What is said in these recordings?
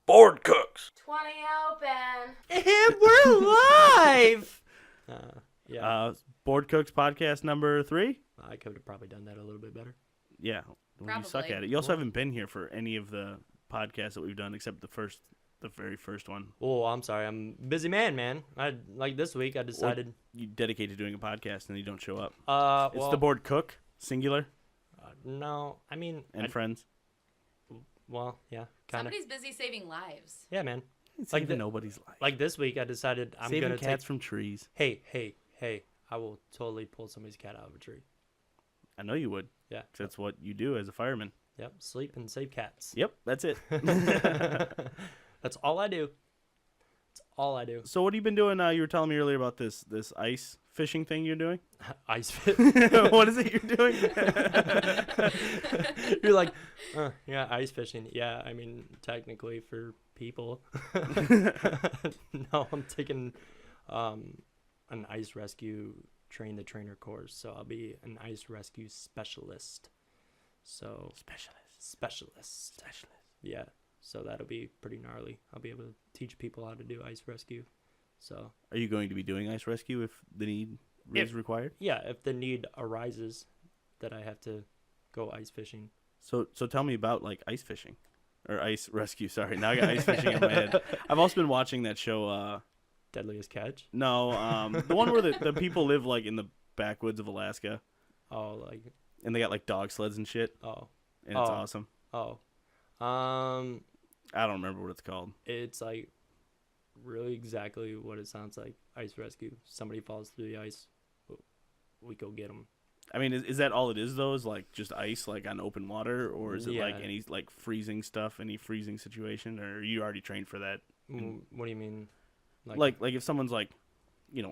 Board Cooks. 20 open. And we're live! Yeah. Board Cooks podcast number 3? I could have probably done that a little bit better. Yeah. Well, you suck at it. You also haven't been here for any of the podcasts that we've done except the very first one. Oh, I'm sorry. I'm a busy man. Like this week, I decided... You dedicate to doing a podcast and you don't show up. It's the Board Cook, singular. No, I mean... And friends. Well, yeah, kind of. Somebody's busy saving lives. Yeah, man. It's like nobody's life. Like this week, I decided I'm saving going to cats from trees. Hey, I will totally pull somebody's cat out of a tree. I know you would. Yeah. 'Cause that's what you do as a fireman. Yep, sleep and save cats. Yep, that's it. That's all I do. That's all I do. So what have you been doing? You were telling me earlier about this ice fishing thing you're doing. Ice fish. What is it you're doing? You're like, yeah, ice fishing. Yeah, I mean, technically for people. No, I'm taking an ice rescue train the trainer course, so I'll be an ice rescue specialist. So specialist. Yeah, so that'll be pretty gnarly. I'll be able to teach people how to do ice rescue. So Are you going to be doing ice rescue if the need is required? yeah, if the need arises that I have to go ice fishing. So tell me about like ice fishing or ice rescue. Sorry, now I got ice fishing in my head. I've also been watching that show. Deadliest Catch? No, the one where the people live like in the backwoods of Alaska. Oh, like... And they got like dog sleds and shit. Oh. And it's awesome. Oh. I don't remember what it's called. It's like really exactly what it sounds like. Ice rescue. Somebody falls through the ice. We go get them. I mean, is that all it is though? Is like just ice like on open water, or is it like any like freezing stuff, any freezing situation, or are you already trained for that? What do you mean? Like if someone's like,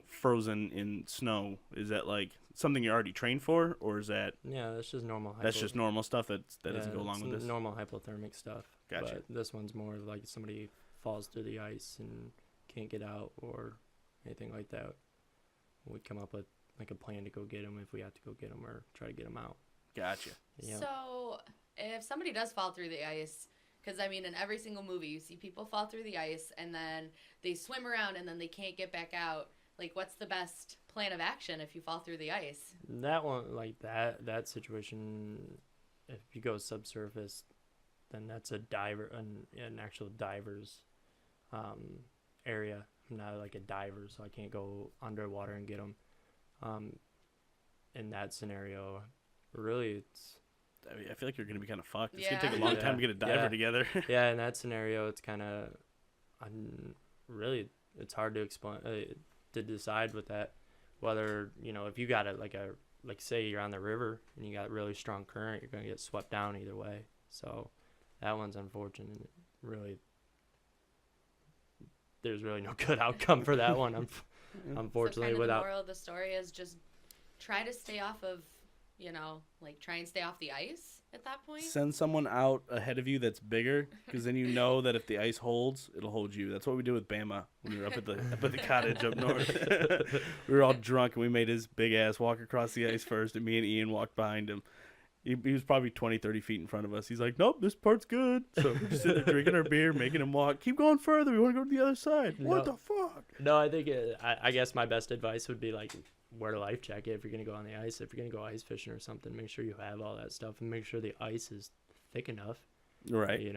frozen in snow, is that like something you're already trained for, or is that? Yeah, that's just normal. That's just normal stuff that doesn't go along with this. Normal hypothermic stuff. Gotcha. But this one's more like somebody falls through the ice and can't get out or anything like that. We come up with like a plan to go get them if we have to go get them or try to get them out. Gotcha. Yeah. So if somebody does fall through the ice, because I mean in every single movie you see people fall through the ice and then they swim around and then they can't get back out. Like, what's the best plan of action if you fall through the ice? That one, like that situation, if you go subsurface, then that's a diver, an actual diver's area. I'm not like a diver, so I can't go underwater and get them. In that scenario, really, I mean, I feel like you're gonna be kind of fucked. It's Yeah. gonna take a long time to get a diver together. yeah. In that scenario, it's kind of, really, it's hard to explain, to decide with that, whether if you got it like say you're on the river and you got really strong current, you're gonna get swept down either way. So that one's unfortunate. Really, there's really no good outcome for that one. Unfortunately, so without the moral of the story is just try to stay off of, try and stay off the ice at that point. Send someone out ahead of you that's bigger, because then you know that if the ice holds, it'll hold you. That's what we did with Bama when we were up at the cottage up north. We were all drunk and we made his big ass walk across the ice first, and me and Ian walked behind him. He was probably 20, 30 feet in front of us. He's like, nope, this part's good. So we're just sitting there drinking our beer, making him walk. Keep going further. We want to go to the other side. What the fuck? No, I think I guess my best advice would be like wear a life jacket if you're gonna go on the ice. If you're gonna go ice fishing or something, make sure you have all that stuff and make sure the ice is thick enough. Right.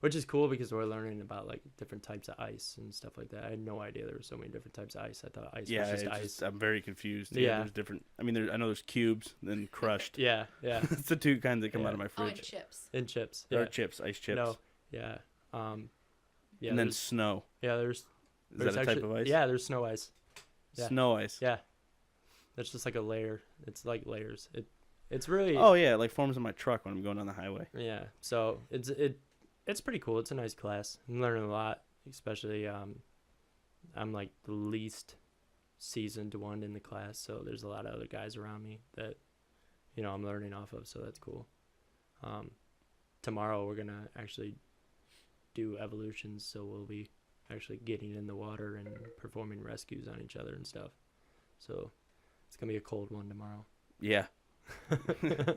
Which is cool because we're learning about like different types of ice and stuff like that. I had no idea there were so many different types of ice. I thought ice was just ice. I'm very confused. Yeah. There's different. I mean, I know there's cubes and crushed. Yeah. It's the two kinds that come out of my fridge. And chips. And chips. There Yeah. are chips, ice chips. No. Yeah. Yeah. And then snow. Yeah. Is that a type of ice? Yeah. There's snow ice. Yeah. Snow ice. Yeah. That's just like a layer. It's like layers. It's really. Oh yeah, it like forms in my truck when I'm going down the highway. Yeah. So it's pretty cool. It's a nice class. I'm learning a lot, especially I'm like the least seasoned one in the class, so there's a lot of other guys around me that I'm learning off of, so that's cool. Tomorrow we're gonna actually do evolutions, so we'll be actually getting in the water and performing rescues on each other and stuff. So it's gonna be a cold one tomorrow. Yeah.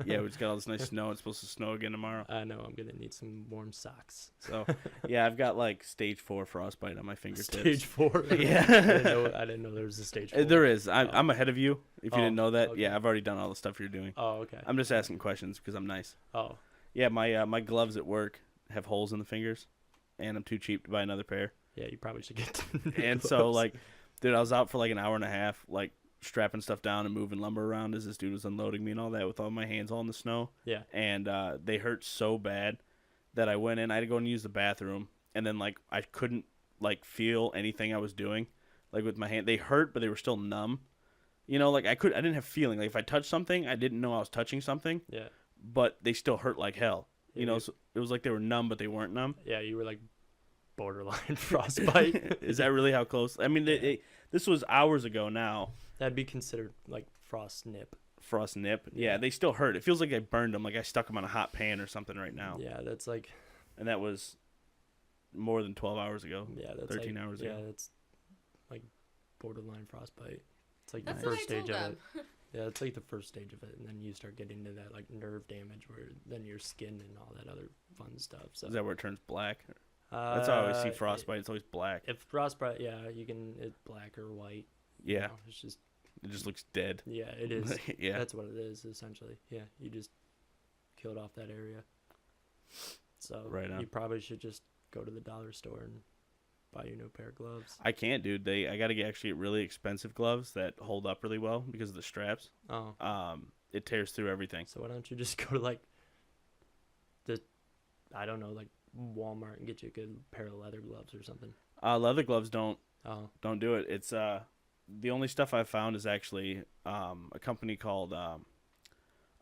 Yeah, we just got all this nice snow. It's supposed to snow again tomorrow. I know I'm gonna need some warm socks. So, yeah, I've got like stage 4 frostbite on my fingertips. Stage 4. Yeah. I didn't know there was a stage 4. There is. I'm ahead of you. If you Oh, didn't know that, okay. yeah, I've already done all the stuff you're doing. Oh, okay. I'm just asking questions because I'm nice. Oh, Yeah, my gloves at work have holes in the fingers, and I'm too cheap to buy another pair. yeah. You probably should get. And so, like, dude, I was out for like an hour and a half, like strapping stuff down and moving lumber around as this dude was unloading me and all that with all my hands all in the snow. Yeah. And they hurt so bad that I went in. I had to go and use the bathroom, and then like I couldn't like feel anything I was doing, like with my hand. They hurt, but they were still numb. You know, like I didn't have feeling. Like if I touched something, I didn't know I was touching something, Yeah. but they still hurt like hell. Yeah, You know, so it was like they were numb, but they weren't numb. Yeah, you were like borderline frostbite. Is that really how close? I mean, this was hours ago now. That'd be considered like frost nip. Frost nip. Yeah, Yeah. they still hurt. It feels like I burned them, like I stuck them on a hot pan or something right now. Yeah, that's like. And that was more than 12 hours ago. Yeah, that's 13 like, hours Yeah, ago. that's like borderline frostbite. It's like That's the what I first told stage of them. it. Yeah, it's like the first stage of it, and then you start getting to that like nerve damage, where then your skin and all that other fun stuff. So Is that where it turns black? That's how I always see uh, frostbite. It's always black. If frostbite, yeah, you can. It's black or white. Yeah. You know, it's just It just looks dead. yeah, it is. Yeah. That's what it is essentially. Yeah, you just killed off that area. So Right on. you probably should just go to the dollar store and buy you a new pair of gloves. I can't, dude. I got to actually get really expensive gloves that hold up really well because of the straps. Oh, It tears through everything. so why don't you just go to like the, I don't know, like Walmart and get you a good pair of leather gloves or something. Leather gloves don't Oh, do it. It's the only stuff I've found is actually a company called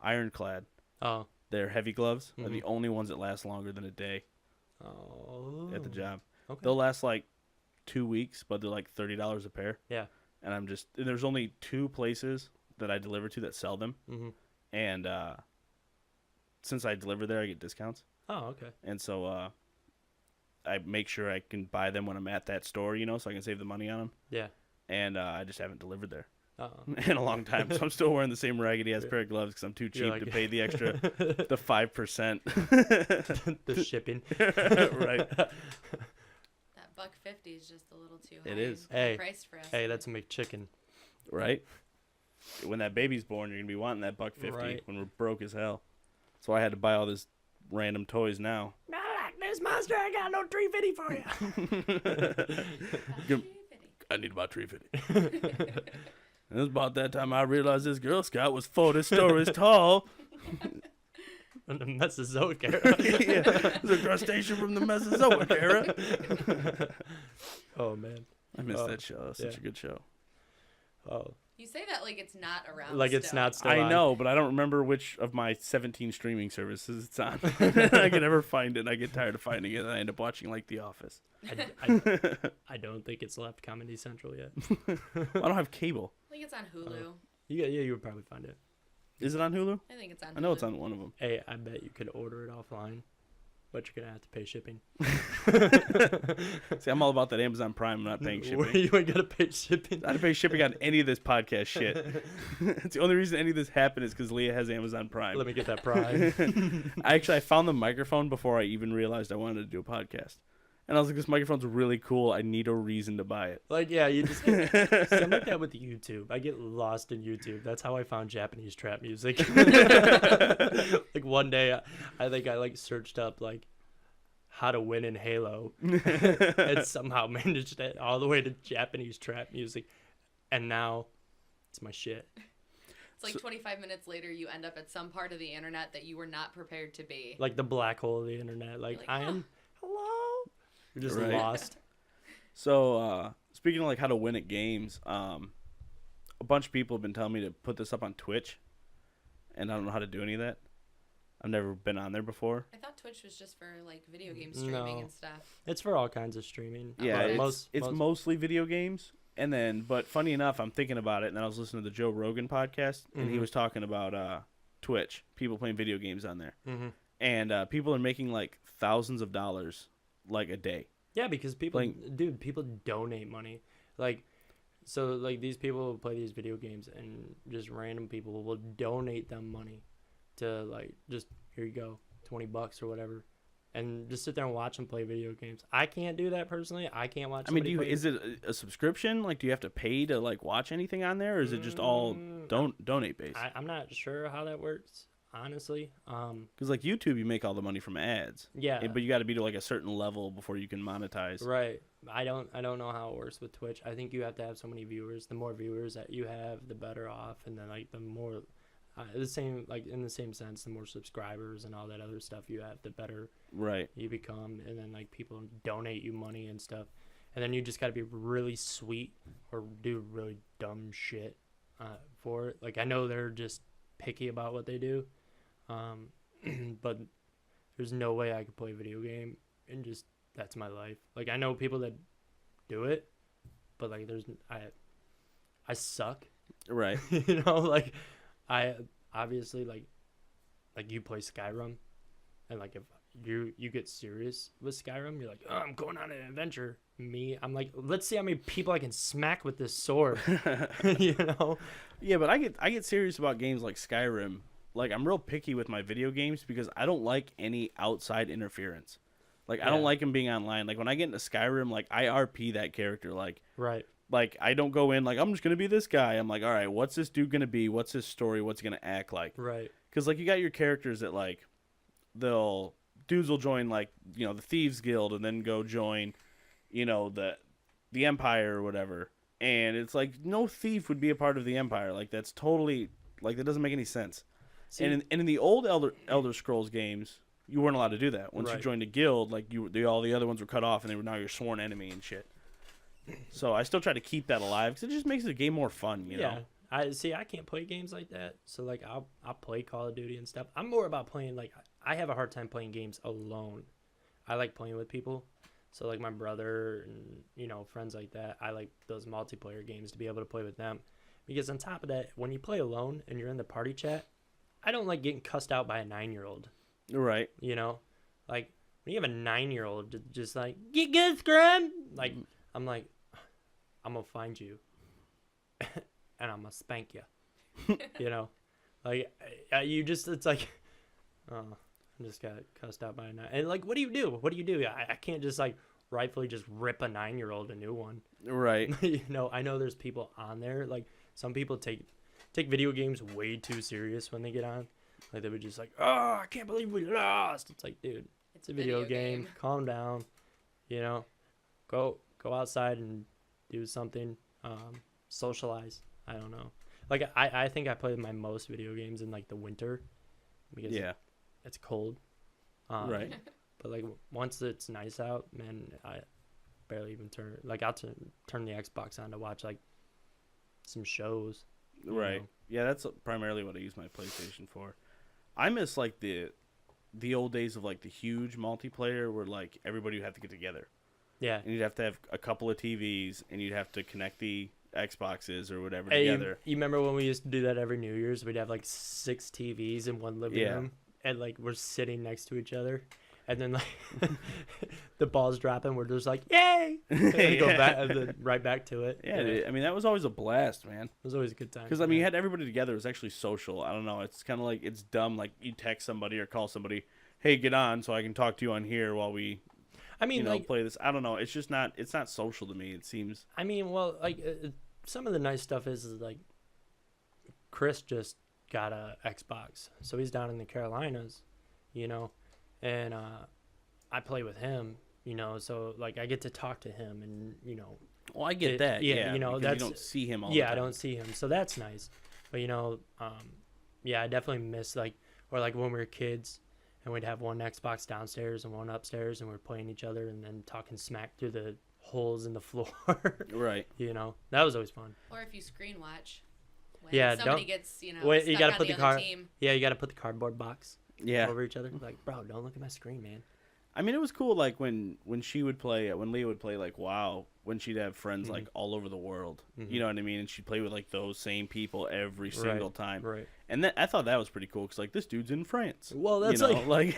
Ironclad. oh, Their heavy gloves are the Mhm. only ones that last longer than a day oh. at the job. Okay. They'll last like 2 weeks, but they're like $30 a pair. Yeah. And there's only 2 places that I deliver to that sell them, Mhm. and since I deliver there, I get discounts, Oh, okay. and so I make sure I can buy them when I'm at that store, you know, so I can save the money on them. Yeah. And I just haven't delivered there Oh. in a long time, so I'm still wearing the same raggedy ass pair of gloves because I'm too cheap like- to pay the extra, the 5%. The shipping. Right. That $1.50 is just a little too high. It is. Hey, priced for us. Hey, that's a McChicken. Right. When that baby's born, you're gonna be wanting that $1.50 Right. when we're broke as hell. So I had to buy all this random toys now. Not like this monster. I got no $3.50 for you. Good- I need about $3.50. And it was about that time I realized this Girl Scout was 40 stories tall. And the Mesozoic era. Yeah, it's a crustacean from the Mesozoic era. Oh man. I missed Oh, that show. That's such yeah. a good show. Oh, You say that like it's not around. like it's still. not still I on. know, but I don't remember which of my 17 streaming services it's on. I can never find it. And I get tired of finding it, and I end up watching like The Office. I don't think it's left Comedy Central yet. I don't have cable. I think it's on Hulu. Yeah, you would probably find it. Is it on Hulu? I think it's on. I know Hulu. it's on one of them. Hey, I bet you could order it offline, but you're gonna have to pay shipping. See, I'm all about that Amazon Prime. I'm not paying Where shipping. you ain't gotta pay shipping. I don't pay shipping on any of this podcast shit. It's the only reason any of this happened is because Leah has Amazon Prime. Let me get that Prime. I found the microphone before I even realized I wanted to do a podcast. And I was like, this microphone's really cool. I need a reason to buy it. Like, yeah, you just get I'm like that with YouTube. I get lost in YouTube. That's how I found Japanese trap music. Like one day, I think I like searched up like how to win in Halo, and somehow managed it all the way to Japanese trap music, and now it's my shit. It's like 25 minutes later, you end up at some part of the internet that you were not prepared to be. Like the black hole of the internet. Like, Like, I am hello. You're just Right. lost. So, speaking of like how to win at games, a bunch of people have been telling me to put this up on Twitch, and I don't know how to do any of that. I've never been on there before. I thought Twitch was just for like video game streaming No. and stuff. It's for all kinds of streaming. Yeah, But it's mostly video games. And then, but funny enough, I'm thinking about it, and then I was listening to the Joe Rogan podcast, and he Mhm. was talking about Twitch, people playing video games on there. Mhm. And people are making like thousands of dollars like a day. Yeah, because people, Like- dude, people donate money. Like, So like these people will play these video games, and just random people will donate them money to like just here you go, $20 or whatever, and just sit there and watch them play video games. I can't do that personally. I can't watch. I mean, somebody play. is it a subscription? Like, do you have to pay to like watch anything on there, or is it just all donate based? I'm not sure how that works, honestly. Because like YouTube, you make all the money from ads. Yeah. But you got to be to like a certain level before you can monetize. Right. I don't know how it works with Twitch. I think you have to have so many viewers. The more viewers that you have, the better off. And then like the more, the same, like in the same sense, the more subscribers and all that other stuff you have, the better Right. you become. And then like people donate you money and stuff. And then you just got to be really sweet or do really dumb shit for it. Like I know they're just picky about what they do. But there's no way I could play a video game and just that's my life. Like I know people that do it, but like I suck. Right. You know, like I obviously like you play Skyrim, and like if you get serious with Skyrim, you're like, oh, I'm going on an adventure. Me, I'm like, let's see how many people I can smack with this sword. You know? Yeah, but I get serious about games like Skyrim. Like I'm real picky with my video games because I don't like any outside interference. Like I don't like them being online. Like when I get into Skyrim, like I RP that character. Like Right. Like I don't go in like I'm just gonna be this guy. I'm like, all right, what's this dude gonna be? What's his story? What's he gonna act like? Right. Because like you got your characters that like dudes will join like the Thieves Guild and then go join the Empire or whatever. And it's like no thief would be a part of the Empire. Like that's totally like that doesn't make any sense. See, And in the old Elder Scrolls games, you weren't allowed to do that. Once you Right. joined a guild, like all the other ones were cut off, and they were now your sworn enemy and shit. So I still try to keep that alive because it just makes the game more fun, you know. I can't play games like that. So like I'll play Call of Duty and stuff. I'm more about playing like I have a hard time playing games alone. I like playing with people. So like my brother and friends like that. I like those multiplayer games to be able to play with them. Because on top of that, when you play alone and you're in the party chat, I don't like getting cussed out by a 9-year-old. Right. You know? Like when you have a 9-year-old just like, get good, Scrum. Like I'm like, I'm gonna find you and I'm gonna spank you. You know, like it's like, oh, I just got cussed out by a 9. And like, what do you do? I can't just like rightfully just rip a 9-year-old a new one. Right. I know there's people on there. Like some people take video games way too serious when they get on. Like they would just like, oh, I can't believe we lost. It's like, dude, it's a video game. Calm down. Go outside and do something, socialize. I don't know. Like I think I play my most video games in like the winter because it's cold. Right. But like once it's nice out, man, I barely even turn. Like I'll turn the Xbox on to watch like some shows. Right. Yeah, that's primarily what I use my PlayStation for. I miss like the old days of like the huge multiplayer where like everybody would have to get together. Yeah. And you'd have to have a couple of TVs and you'd have to connect the Xboxes or whatever together. You remember when we used to do that every New Year's? We'd have like 6 TVs in one living room and like we're sitting next to each other. And then like the ball's dropping, we're just like, yay! And then go back and then right back to it. Yeah, I mean that was always a blast, man. It was always a good time. Because I mean, you had everybody together. It was actually social. I don't know. It's kind of like it's dumb. Like you text somebody or call somebody, hey, get on, so I can talk to you on here while we. I mean, like, play this. I don't know. It's just not. It's not social to me. It seems. I mean, well, like some of the nice stuff is like Chris just got a Xbox, so he's down in the Carolinas, and I play with him, so like I get to talk to him, and Well, I get that. Yeah, that's you don't see him all the time. Yeah, I don't see him, so that's nice. But yeah, I definitely miss like when we were kids. And we'd have one Xbox downstairs and one upstairs, and we're playing each other and then talking smack through the holes in the floor. Right. That was always fun. Or if you screen watch. When somebody gets, you you gotta put the other team. Yeah, you gotta put the cardboard box. Yeah. Over each other. Like, bro, don't look at my screen, man. I mean, it was cool. Like when she would play, when Leah would play, like WoW, when she'd have friends like all over the world. You know what I mean? And she'd play with like those same people every single time. Right. And I thought that was pretty cool because like this dude's in France. Well, that's like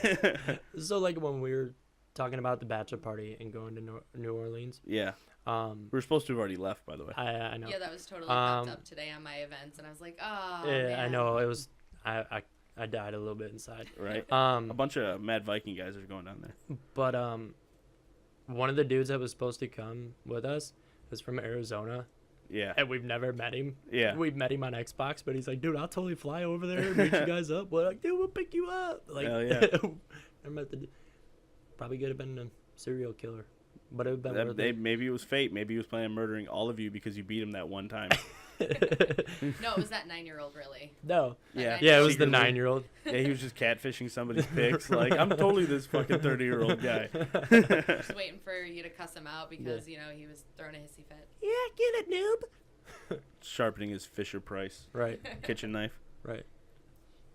so like when we were talking about the bachelor party and going to New Orleans. Yeah. We were supposed to have already left, by the way. I know. Yeah, that was totally popped up today on my events, and I was like, oh, Yeah, man. I know. It was. I died a little bit inside. Right. A bunch of Mad Viking guys are going down there. But one of the dudes that was supposed to come with us was from Arizona, Yeah. and we've never met him. Yeah. We've met him on Xbox, but he's like, dude, I'll totally fly over there and meet you guys up. We're like, dude, we'll pick you up. Like, Hell yeah. I met the. Probably could have been a serial killer, but it would have been worth it. Maybe it was fate. Maybe he was planning on murdering all of you because you beat him that one time. No, it was that 9-year-old, really. No. Yeah. Yeah, it was the Secretly. 9-year-old. Yeah, he was just catfishing somebody's pics. Like, I'm totally this fucking 30-year-old guy. Just waiting for you to cuss him out because, he was throwing a hissy fit. Yeah, get it, noob. Sharpening his Fisher Price Right, kitchen knife. right.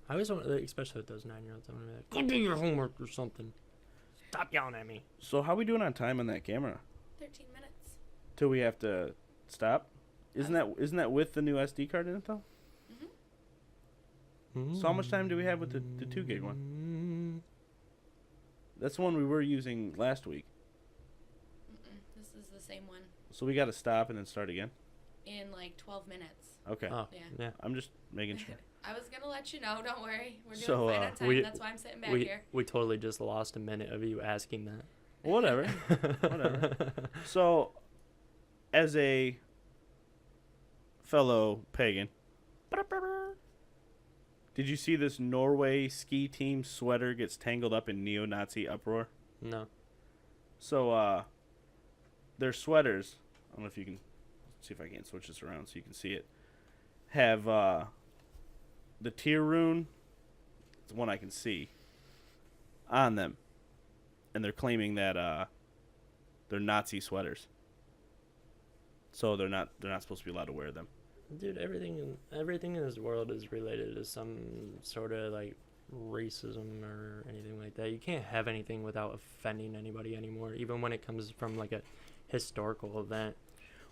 I always want, especially with those 9-year-olds, I'm gonna be like, go do your homework or something. Stop yelling at me. So how we doing on time on that camera? 13 minutes. Till we have to stop? Isn't that with the new SD card in it though? So how much time do we have with the 2 gig one? That's the one we were using last week. This is the same one So we got to stop and then start again. in like 12 minutes. Okay. Oh, Yeah. yeah. I'm just making sure. I was going to let you know. Don't worry. We're doing So, fine on time. we- That's why I'm sitting back We here. we totally just lost a minute of you asking that. Whatever. Whatever. So, as a fellow pagan, did you see this Norway ski team sweater gets tangled up in neo-Nazi uproar? No. So, their sweaters, I don't know if you can, see if I can switch this around so you can see it, have the Tyr rune, it's one I can see, on them. And they're claiming that they're Nazi sweaters. So they're not supposed to be allowed to wear them. Dude, everything in this world is related to some sort of like racism or anything like that. You can't have anything without offending anybody anymore, even when it comes from like a historical event.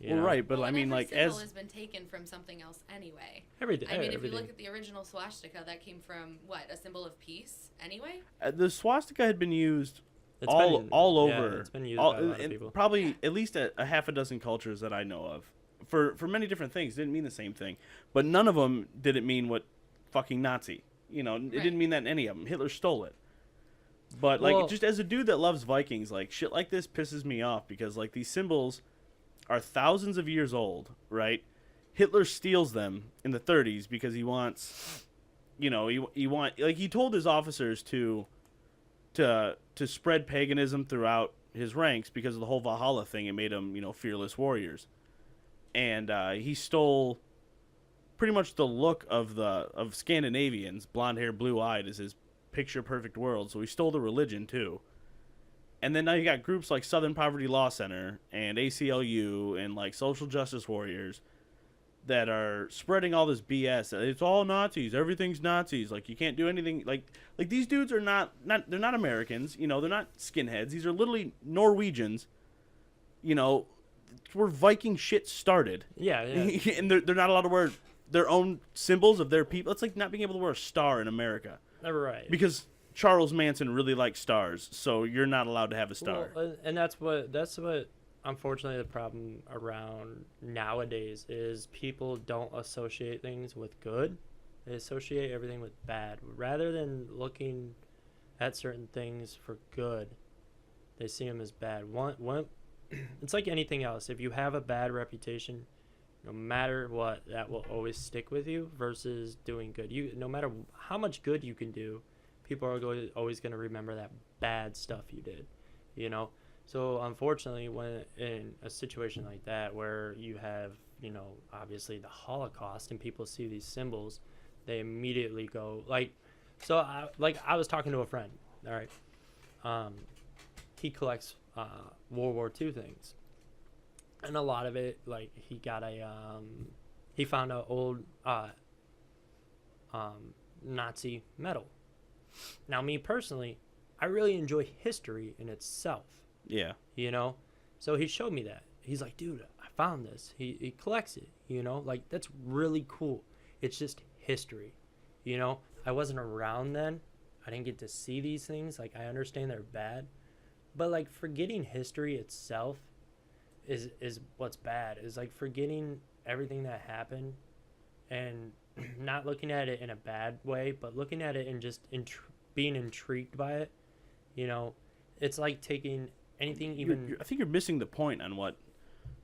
You know? Right, but Well, I and mean, every like, symbol as has been taken from something else anyway. Everything. I mean, if everything. you look at the original swastika, that came from what? A symbol of peace anyway? the swastika had been used It's all been- over. Yeah, it's been used by a lot of and people. probably at least a half a dozen cultures that I know of, for many different things. Didn't mean the same thing, but none of them did it mean what fucking Nazi. You know, it Right. didn't mean that in any of them. Hitler stole it. But like, Well- just as a dude that loves Vikings, like shit like this pisses me off because like these symbols are thousands of years old, right? Hitler steals them in the 30s because he wants, he told his officers to spread paganism throughout his ranks because of the whole Valhalla thing. It made them, fearless warriors, and he stole pretty much the look of Scandinavians, blonde hair, blue eyed, is his picture perfect world. So he stole the religion too. And then now you got groups like Southern Poverty Law Center and ACLU and like social justice warriors that are spreading all this BS. It's all Nazis. Everything's Nazis. Like you can't do anything. Like these dudes are not they're not Americans. They're not skinheads. These are literally Norwegians. Where Viking shit started. Yeah, yeah. And they're not allowed to wear their own symbols of their people. It's like not being able to wear a star in America. Right. Because Charles Manson really likes stars, so you're not allowed to have a star. Well, and that's what unfortunately the problem around nowadays is people don't associate things with good. They associate everything with bad. Rather than looking at certain things for good, they see them as bad. One it's like anything else. If you have a bad reputation, no matter what, that will always stick with you versus doing good. No matter how much good you can do, people are always going to remember that bad stuff you did, So unfortunately, when in a situation like that where you have, obviously the Holocaust and people see these symbols, they immediately go I was talking to a friend, all right? He collects World War II things. And a lot of it, like he got he found an old Nazi medal. Now, me personally, I really enjoy history in itself. Yeah. So he showed me that. He's like, dude, I found this. He collects it, like that's really cool. It's just history, I wasn't around then. I didn't get to see these things. Like, I understand they're bad, But like forgetting history itself is what's bad. Is like forgetting everything that happened and not looking at it in a bad way, but looking at it and just being intrigued by it. You know, it's like taking anything even. I think you're missing the point on what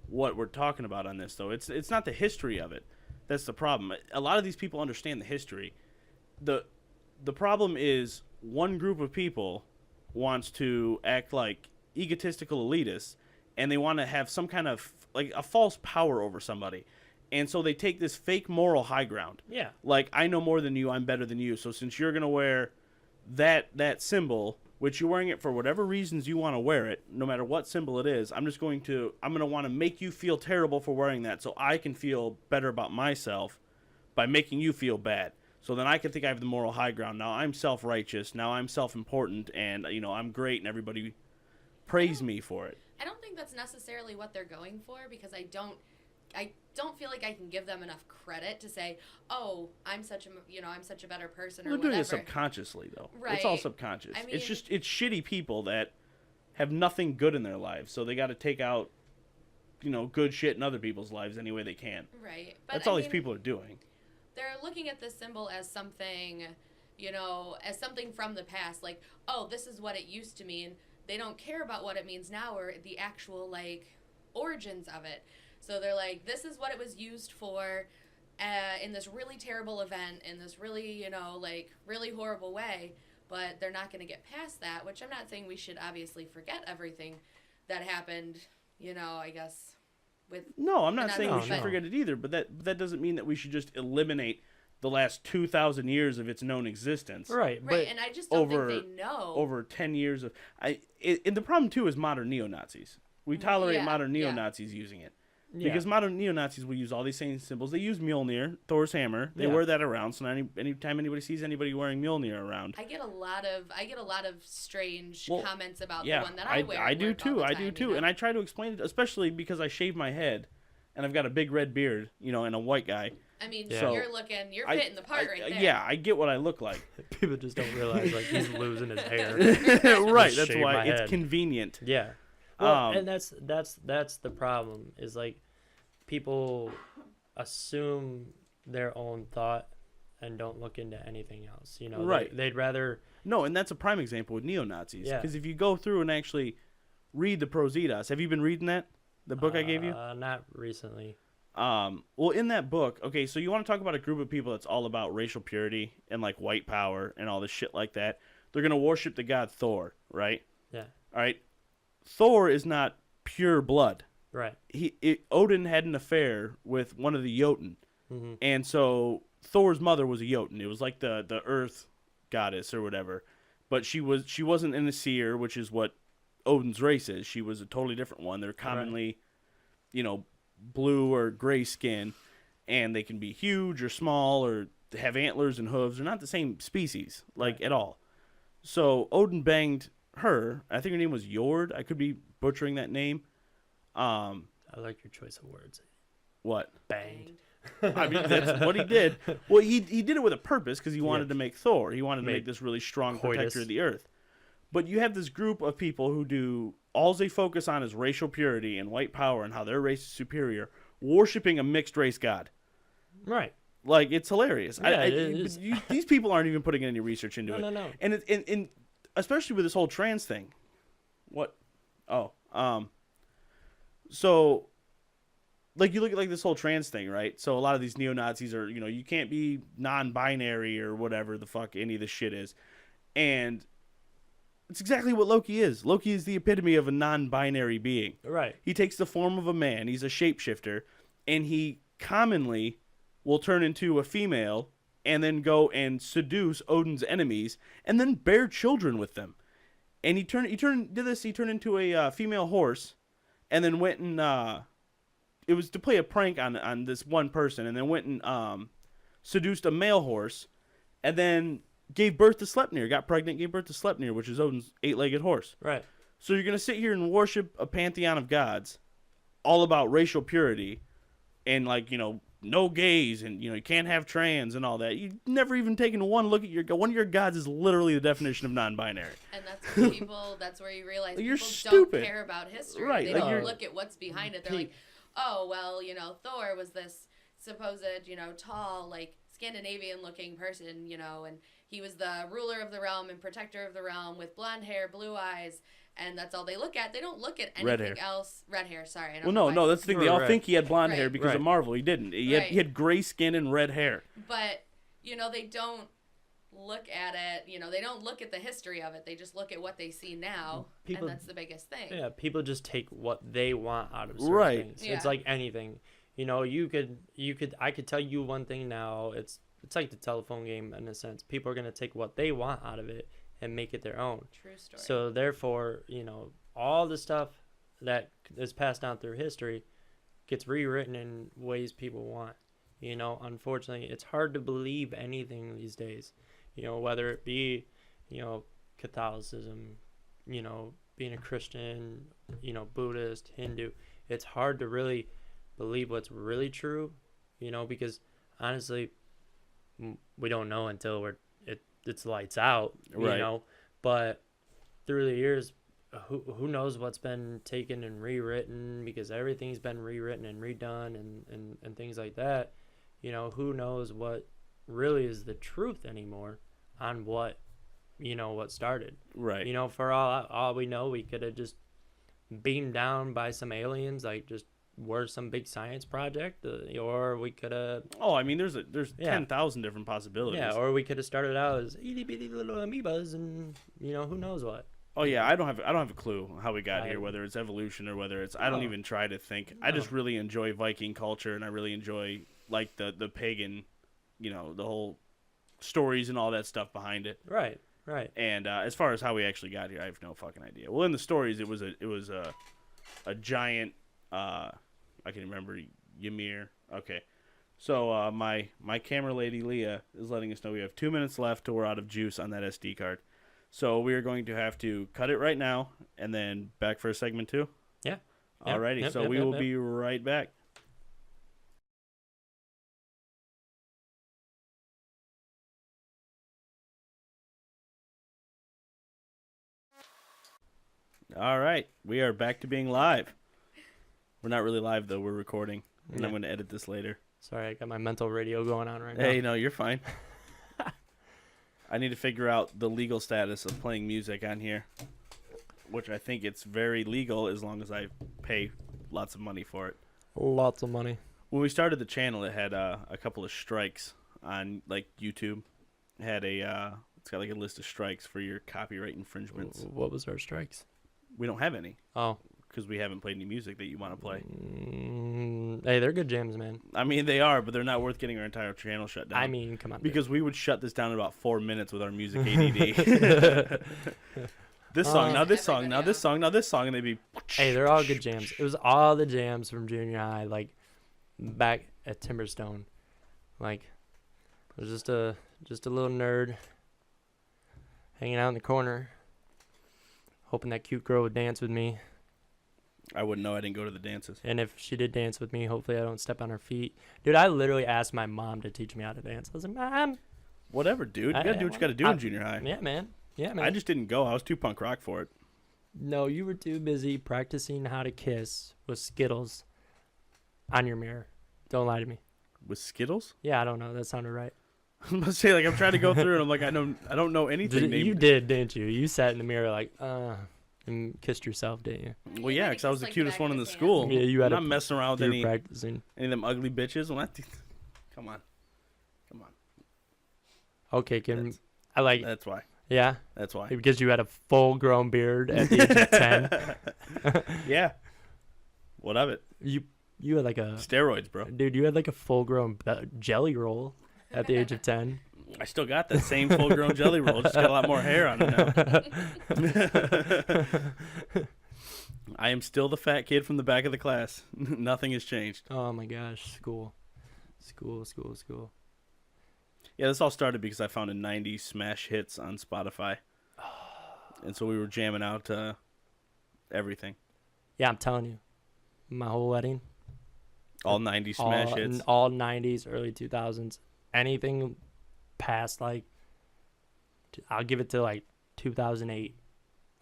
we're talking about on this, though. It's not the history of it. That's the problem. A lot of these people understand the history. The problem is one group of people wants to act like egotistical elitists, and they want to have some kind of like a false power over somebody. And so they take this fake moral high ground. Yeah. Like, I know more than you, I'm better than you. So since you're going to wear that symbol, which you're wearing it for whatever reasons you want to wear it, no matter what symbol it is, I'm going to want to make you feel terrible for wearing that so I can feel better about myself by making you feel bad. So then I can think I have the moral high ground. Now I'm self-righteous. Now I'm self-important, and I'm great, and everybody praise me for it. I don't think that's necessarily what they're going for, because I don't feel like I can give them enough credit to say, "Oh, I'm such a better person," or They're whatever. doing it subconsciously, though. Right. It's all subconscious. I mean, it's shitty people that have nothing good in their lives, so they got to take out, good shit in other people's lives any way they can. Right. But That's all these people are doing. They're looking at this symbol as something, as something from the past. Like, oh, this is what it used to mean. They don't care about what it means now or the actual, origins of it. So they're like, this is what it was used for in this really terrible event, in this really, really horrible way. But they're not going to get past that, which I'm not saying we should obviously forget everything that happened, I guess. No, I'm not saying we should forget it either, but that doesn't mean that we should just eliminate the last 2,000 years of its known existence. Right, but and I just don't think they know. Over 10 years of... and the problem, too, is modern neo-Nazis. We tolerate modern neo-Nazis using it. Yeah. Because modern neo-Nazis will use all these same symbols. They use Mjolnir, Thor's hammer. They wear that around, so anytime anybody sees anybody wearing Mjolnir around... I get a lot of strange comments about the one that I wear. I do too. And I try to explain it, especially because I shave my head, and I've got a big red beard, and a white guy. I mean, so you're fitting the part right there. Yeah, I get what I look like. People just don't realize, he's losing his hair. Right, that's why it's convenient. Yeah. Well, and that's the problem, is, people assume their own thought and don't look into anything else. Right. They'd rather... No, and that's a prime example with neo-Nazis. Because if you go through and actually read the Prozitas, have you been reading that? The book I gave you? Not recently. Well, in that book, okay, so you want to talk about a group of people that's all about racial purity and white power and all this shit like that. They're going to worship the god Thor, right? Yeah. All right. Thor is not pure blood. Right. Odin had an affair with one of the Jotun. Mm-hmm. And so Thor's mother was a Jotun. It was like the earth goddess or whatever. But she wasn't an Aesir, which is what Odin's race is. She was a totally different one. They're commonly, blue or gray skin, and they can be huge or small or have antlers and hooves. They're not the same species, at all. So Odin banged her. I think her name was Jord. I could be butchering that name. I like your choice of words. What? Banged. I mean, that's what he did. Well, he did it with a purpose, because he wanted to make Thor. He wanted to make this really strong protector of the earth. But you have this group of people who do... All they focus on is racial purity and white power and how their race is superior, worshiping a mixed-race god. Right. It's hilarious. Yeah, it is. These people aren't even putting any research into it. No. And especially with this whole trans thing. What? Oh. So... you look at this whole trans thing, right? So a lot of these neo-Nazis are, you can't be non-binary or whatever the fuck any of this shit is. And it's exactly what Loki is. Loki is the epitome of a non-binary being. Right. He takes the form of a man. He's a shapeshifter. And he commonly will turn into a female and then go and seduce Odin's enemies and then bear children with them. And he turned into a female horse and then went and... it was to play a prank on this one person, and then went and seduced a male horse, and then gave birth to Sleipnir, got pregnant, gave birth to Sleipnir, which is Odin's 8-legged horse. Right. So you're going to sit here and worship a pantheon of gods, all about racial purity, and no gays and you can't have trans and all that. You've never even taken one look at one of your gods is literally the definition of non-binary. And that's when that's where you realize You're people stupid. don't care about history. Right, They like don't look at what's behind it. They're like, oh, well, Thor was this supposed, tall, like, Scandinavian-looking person, and he was the ruler of the realm and protector of the realm with blonde hair, blue eyes, and that's all they look at. They don't look at anything else. Red hair, sorry. I don't know No, that's the thing. They all think he had blonde hair because Right. of Marvel. He didn't. He had gray skin and red hair. But, they don't look at it. They don't look at the history of it. They just look at what they see now, and that's the biggest thing. Yeah, people just take what they want out of certain Right. things. Yeah. It's like anything. I could tell you one thing now. It's like the telephone game in a sense. People are going to take what they want out of it and make it their own. True story. So therefore, all the stuff that is passed down through history gets rewritten in ways people want. Unfortunately, it's hard to believe anything these days. Whether it be, Catholicism, being a Christian, Buddhist, Hindu. It's hard to really believe what's really true, because honestly, we don't know until it's lights out, Right. But through the years, who knows what's been taken and rewritten, because everything's been rewritten and redone and things like that. Who knows what really is the truth anymore on what started. Right. For all we know, we could have just beamed down by some aliens, like just were some big science project, or we could have. Oh, I mean, there's 10,000 different possibilities. Yeah, or we could have started out as itty bitty little amoebas, and who knows what. Oh yeah, I don't have a clue how we got here, whether it's evolution or whether it's. I don't even try to think. I just really enjoy Viking culture, and I really enjoy like the pagan, the whole stories and all that stuff behind it. Right. And as far as how we actually got here, I have no fucking idea. Well, in the stories, it was a giant. I can remember Ymir. Okay, so my camera lady Leah is letting us know we have 2 minutes left till we're out of juice on that SD card. So we are going to have to cut it right now and then back for a segment 2. Yeah. Alrighty. Yep, so yep, we yep, will yep. be right back. All right, we are back to being live. We're not really live though. We're recording, and I'm going to edit this later. Sorry, I got my mental radio going on right now. Hey, no, you're fine. I need to figure out the legal status of playing music on here, which I think it's very legal as long as I pay lots of money for it. Lots of money. When we started the channel, it had a couple of strikes on like YouTube. It had it's got like a list of strikes for your copyright infringements. What was our strikes? We don't have any. Oh. Because we haven't played any music that you want to play. Hey, they're good jams, man. I mean, they are, but they're not worth getting our entire channel shut down. I mean, come on. Because we would shut this down in about 4 minutes with our music ADD. This song, now this song, now this song, now this song, and they'd be... Hey, they're all good jams. It was all the jams from junior high, like, back at Timberstone. Like, I was just a little nerd hanging out in the corner, hoping that cute girl would dance with me. I wouldn't know. I didn't go to the dances. And if she did dance with me, hopefully I don't step on her feet. Dude, I literally asked my mom to teach me how to dance. I was like, Mom. Whatever, dude. You got to do what you got to do in junior high. Yeah, man. Yeah, man. I just didn't go. I was too punk rock for it. No, you were too busy practicing how to kiss with Skittles on your mirror. Don't lie to me. With Skittles? Yeah, I don't know. That sounded right. I'm about to say, like, I'm trying to go through, and I'm like, I don't know anything. You did, didn't you? You sat in the mirror like, and kissed yourself, didn't you? Well, yeah, because I was the Like cutest back one in in the his school. hand. Yeah, you had I'm not messing around with You were any practicing. of them ugly bitches. Well, come on. Come on. Okay, That's- I like. That's why. Yeah, That's why. because you had a full-grown beard at the age of 10. Yeah. What of it? You had like a Steroids, bro. dude. You had like a full-grown jelly roll at the age of 10. I still got that same full-grown jelly roll. Just got a lot more hair on it now. I am still the fat kid from the back of the class. Nothing has changed. Oh my gosh, school. Yeah, this all started because I found a 90s smash hits on Spotify. And so we were jamming out everything. Yeah, I'm telling you, my whole wedding. All 90s smash hits. All 90s, early 2000s. Anything past, like, I'll give it to, like, 2008.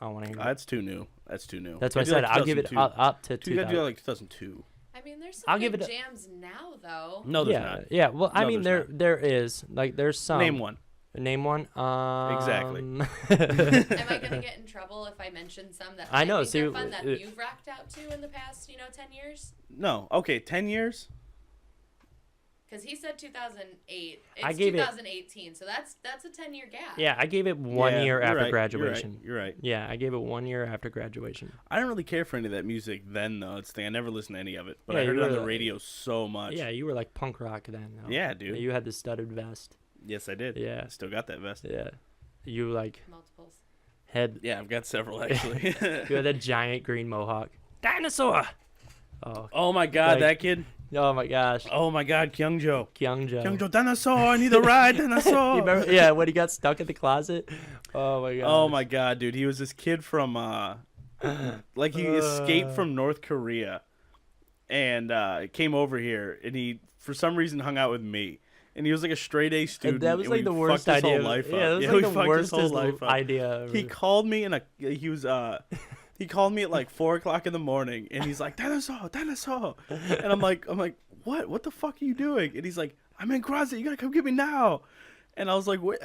I want to hear it. That's too new. That's too new. That's what I Maybe said. like I'll give it 2002. up to You gotta do 2000. like 2002. I mean, there's some I'll give good it a- jams now, though. No, there's Yeah, not. yeah. Well, I No, mean, there's there is. Like, there's some. Name one. Name one. Exactly. Am I gonna get in trouble if I mention some that I know, think they're see, fun that it- you've rocked out to in the past, 10 years? No. Okay, 10 years? Because he said 2008. I It's gave it- 2018, so that's a 10-year gap. Yeah, I gave it one Yeah, year you're after right, graduation. You're right. Yeah, I gave it 1 year after graduation. I didn't really care for any of that music then, though. It's the thing. I never listened to any of it, but Yeah, I heard you it on were the like- radio so much. Yeah, you were like punk rock then. Though. Yeah, dude. You had the studded vest. Yes, I did. Yeah. I still got that vest. Yeah. You like Multiples. Yeah, I've got several actually. you had a giant green mohawk. Dinosaur. Oh my god, Like- that kid. Oh my gosh. Oh my god, Kyungjo. Kyungjo. Kyungjo, dinosaur. I need a ride, You dinosaur. remember? Yeah, when he got stuck in the closet. Oh my god. Oh my god, dude. He was this kid from like he escaped from North Korea and came over here and he for some reason hung out with me. And he was like a straight A student. That was and like we the worst fucked his idea. whole life Yeah, up. it was Yeah, like we the fucked his worst whole life up. idea. He called me he called me at like 4:00 in the morning and he's like, dinosaur, dinosaur. And I'm like, what the fuck are you doing? And he's like, I'm in closet, you gotta come get me now. And I was like, wait,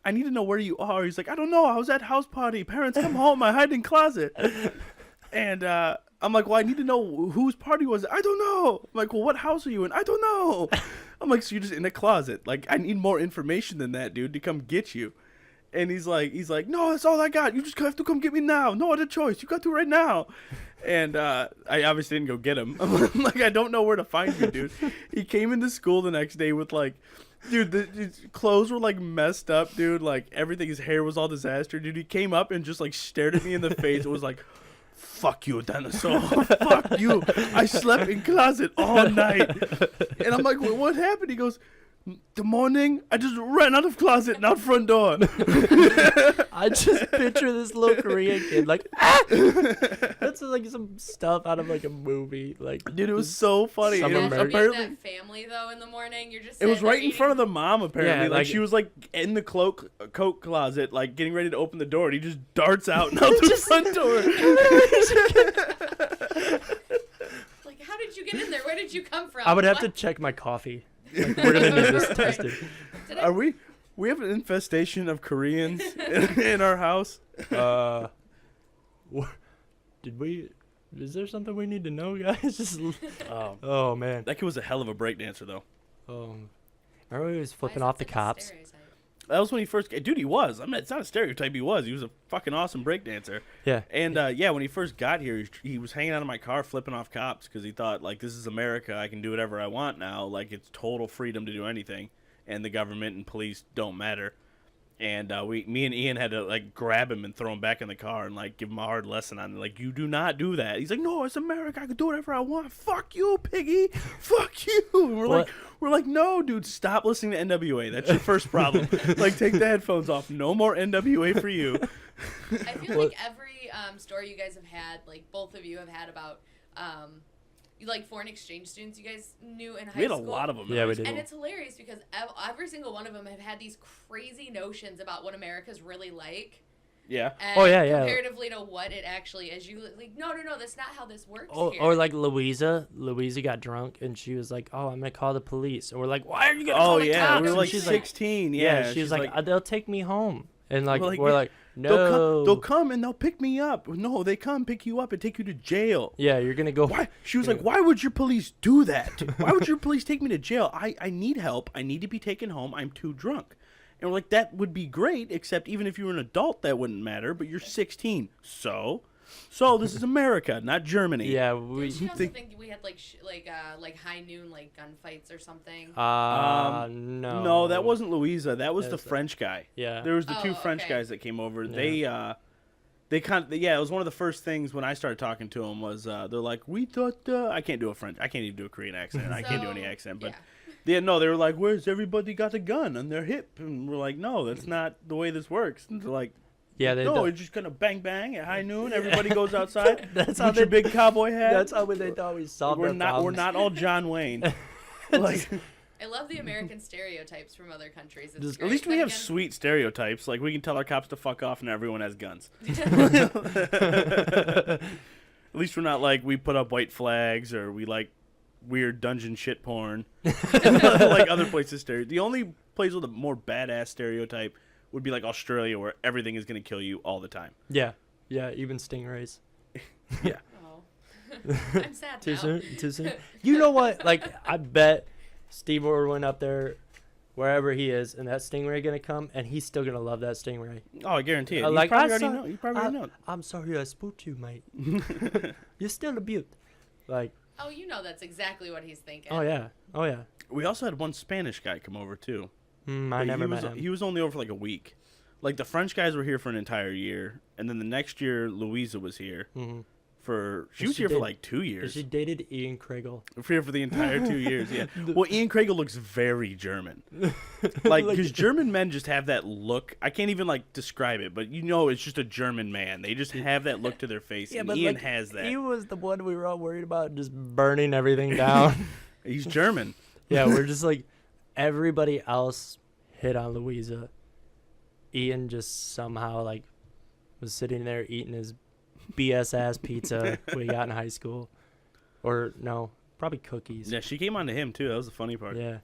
I need to know where you are. He's like, I don't know, I was at house party, parents come home, I hide in closet. And I'm like, well, I need to know whose party was it. I don't know. I'm like, well, what house are you in? I don't know. I'm like, so you're just in a closet. Like, I need more information than that, dude, to come get you. And he's like, no, that's all I got. You just have to come get me now. No other choice. You got to right now. And I obviously didn't go get him. I'm like, I don't know where to find you, dude. He came into school the next day with like, dude, his clothes were like messed up, dude. Like everything, his hair was all disaster, dude. He came up and just like stared at me in the face. It was like, fuck you, dinosaur. Fuck you. I slept in closet all night. And I'm like, well, what happened? He goes, the morning, I just ran out of closet and out front door. I just picture this little Korean kid like, ah! That's like some stuff out of like a movie. Like, Dude, it was so funny. Some It was Imagine being apparently, that family though in the morning. You're just it was sitting there right in front of the mom, apparently. Yeah, like, like- she was like in the coat closet, like getting ready to open the door, and he just darts out and out the front door. like, how did you get in there? Where did you come from? I would have to What? check my coffee. Like, we're gonna need this tested. Did I- Are we have an infestation of Koreans in our house. Did we? Is there something we need to know, guys? Just. Oh, Oh man. that kid was a hell of a breakdancer, though. Remember when he was Why is flipping that off the such a cops? stereotype? That was when he first. Dude, he was. I mean, it's not a stereotype. He was. He was a fucking awesome breakdancer. Yeah. And yeah, when he first got here, he was hanging out in my car flipping off cops because he thought, like, this is America. I can do whatever I want now. Like, it's total freedom to do anything. And the government and police don't matter. And me and Ian had to, like, grab him and throw him back in the car and, like, give him a hard lesson on it. Like, you do not do that. He's like, no, it's America. I can do whatever I want. Fuck you, piggy. Fuck you. And we're like, no, dude, stop listening to NWA. That's your first problem. Like, take the headphones off. No more NWA for you. I feel like every story you guys have had, like both of you have had about, you like foreign exchange students you guys knew in high We had a school. lot of them. Yeah, we did. And it's hilarious because every single one of them have had these crazy notions about what America's really like. Yeah. And Oh, yeah, yeah. comparatively to what it actually is. You like, no, that's not how this works here. Or like Louisa got drunk and she was like, "Oh, I'm gonna call the police." Or we're like, "Why are you gonna Oh, call the yeah. cops?" We were And like she's 16. yeah, she's like, "They'll take me home." And like we're yeah, like, "No." They'll come and they'll pick me up. No, they come pick you up and take you to jail. Yeah, you're gonna go. Why? She was like, why would your police do that? Why would your police take me to jail? I need help. I need to be taken home. I'm too drunk. And we're like, that would be great, except even if you were an adult, that wouldn't matter. But you're 16. So this is America, not Germany. Yeah, Did she also think we had like high noon like gunfights or something? No. No, that wasn't Louisa. That was the That's French guy. Yeah. There was the two Oh, French okay. guys that came over. Yeah. They kind of, yeah, it was one of the first things when I started talking to them was they're like, we thought, I can't do a French, I can't even do a Korean accent. I can't do any accent, but they were like, where's everybody got a gun on their hip? And we're like, no, that's not the way this works. And they're like, Yeah, they No, don't. it's just kind of bang bang at high noon. Everybody goes outside. That's how With your they. big cowboy hat. That's how they thought we solved we're our not. We're problems. not all John Wayne. Like, I love the American stereotypes from other countries. It's Just- great. at least we But have again- sweet stereotypes. Like we can tell our cops to fuck off, and everyone has guns. At least we're not like we put up white flags or we like weird dungeon shit porn. Like other places. The only place with a more badass stereotype would be like Australia, where everything is gonna kill you all the time. Yeah, even stingrays. Yeah. Oh. I'm sad Too now. soon. Too soon. You know what? Like I bet Steve Orr went up there, wherever he is, and that stingray gonna come, and he's still gonna love that stingray. Oh, I guarantee it. I You like- probably I already saw- know. You probably already know. I'm sorry I spooked you, mate. You're still a beaut. Like, Oh, you know that's exactly what he's thinking. oh yeah. We also had one Spanish guy come over too. I But never he met was, him. He was only over for like a week. Like the French guys were here for an entire year, and then the next year Louisa was here Mhm. for. She And was she here for did- like 2 years. She dated Ian Kragel. Here for the entire 2 years. Yeah. Well, Ian Kragel looks very German. Like, because German men just have that look. I can't even like describe it, but you know, it's just a German man. They just have that look to their face. and Ian has that. He was the one we were all worried about just burning everything down. He's German. Yeah, we're just like everybody else hit on Louisa. Ian just somehow like was sitting there eating his BS ass pizza we got in high school, or no, probably cookies. Yeah, she came on to him too. That was the funny part. Yeah,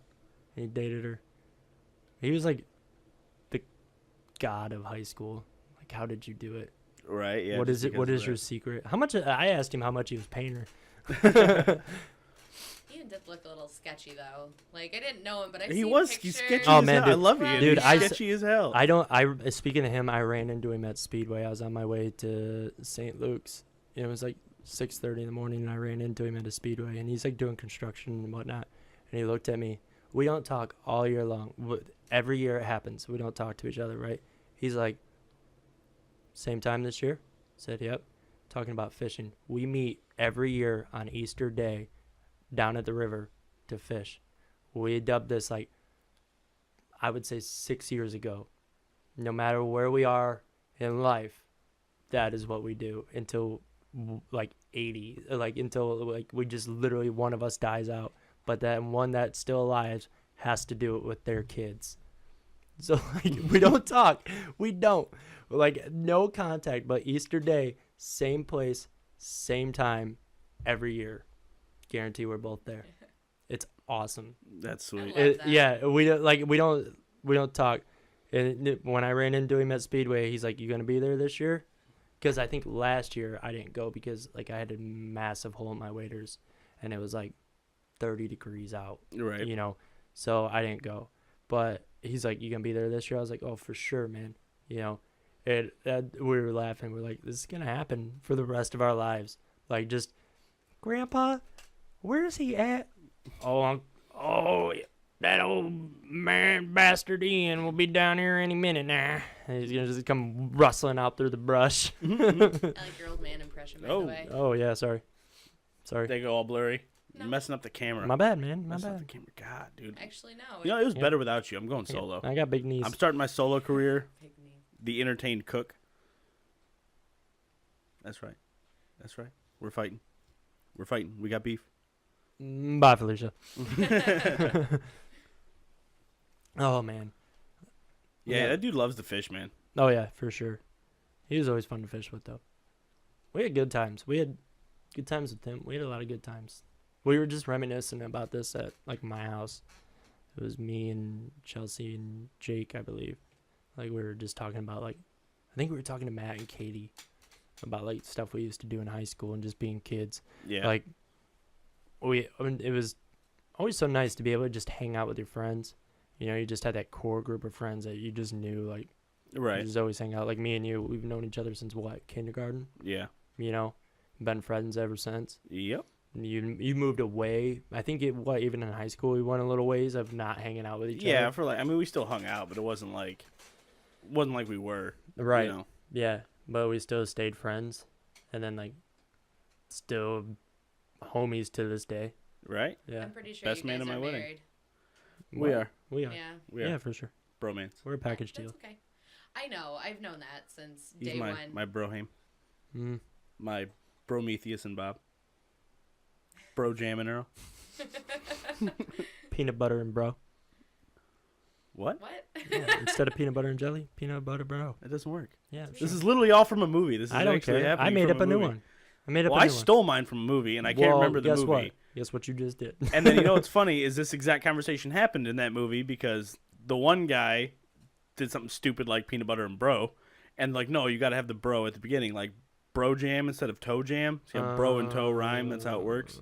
he dated her. He was like the god of high school. Like, how did you do it? Right. Yeah. What just is it? because What of is that. your secret? How much? I asked him how much he was paying her. Ian did look a little sketchy though. Like I didn't know him, but I He was. He's sketchy Oh, as man, hell. I dude. love you, Dude, He's I- sketchy as hell. I don't. Speaking of him, I ran into him at Speedway. I was on my way to St. Luke's. It was like 6:30 in the morning, and I ran into him at a Speedway, and he's like doing construction and whatnot. And he looked at me. We don't talk all year long. Every year it happens. We don't talk to each other, right? He's like, same time this year? Said, yep. Talking about fishing. We meet every year on Easter Day down at the river to fish. We dubbed this like, I would say 6 years ago. No matter where we are in life, that is what we do until like 80, like until like we just literally one of us dies out. But that one that's still alive has to do it with their kids. So like we don't talk. We don't. Like no contact, but Easter Day, same place, same time every year. Guarantee we're both there. It's awesome. That's sweet. love that. Yeah, we don't talk. And when I ran into him at Speedway, he's like, "You gonna be there this year?" Because I think last year I didn't go because like I had a massive hole in my waders, and it was like 30 degrees out. Right. You know, so I didn't go. But he's like, "You gonna be there this year?" I was like, "Oh, for sure, man." You know, we were laughing. We're like, "This is gonna happen for the rest of our lives." Like, just, Grandpa, where's he at? Oh, that old man bastard Ian will be down here any minute now. And he's gonna just come rustling out through the brush. I like your old man impression, by Oh. the way. Oh yeah, sorry. They go all blurry. No. You're messing up the camera. My bad, man. My Messing up bad. the camera. God, dude. Actually, no. You know, it was Yeah. better without you. I'm going solo. I got big knees. I'm starting my solo career. Pick me. The entertained cook. That's right. That's right. We're fighting. We're fighting. We got beef. Bye, Felicia. Oh man. Yeah, that dude loves the fish, man. Oh yeah, for sure. He was always fun to fish with, though. We had good times. We had good times with him. We had a lot of good times. We were just reminiscing about this at like my house. It was me and Chelsea and Jake, I believe. Like we were just talking about like, I think we were talking to Matt and Katie about like stuff we used to do in high school and just being kids. Yeah. Like it was always so nice to be able to just hang out with your friends. You know, you just had that core group of friends that you just knew, like, you right. just always hang out. Like me and you, we've known each other since what, kindergarten? Yeah. You know, been friends ever since. Yep. You moved away. I think even in high school we went a little ways of not hanging out with each Yeah, other. for like, I mean, we still hung out, but it wasn't like we were. Right. You know? Yeah, but we still stayed friends, and then like still homies to this day. Right? Yeah, I'm pretty sure Best you man guys at are my wedding. married. We are. We are. Yeah. We are. Yeah, for sure. Bromance. We're a package deal. That's okay. I know. I've known that since He's day my one. my brohame, Mm. my Prometheus and Bob, bro Jam and Earl. Peanut butter and bro. What? What? Yeah, instead of peanut butter and jelly, peanut butter bro. It doesn't work. Yeah, This is literally all from a movie. This is I don't actually care. happening I made from up a new movie. one. I made up Well, a I new one. stole mine from a movie, and I can't Well, remember the guess movie. What? Guess what you just did. And then you know what's funny is this exact conversation happened in that movie because the one guy did something stupid like peanut butter and bro, and like no, you got to have the bro at the beginning, like bro jam instead of toe jam. So you have bro and toe rhyme. That's how it works.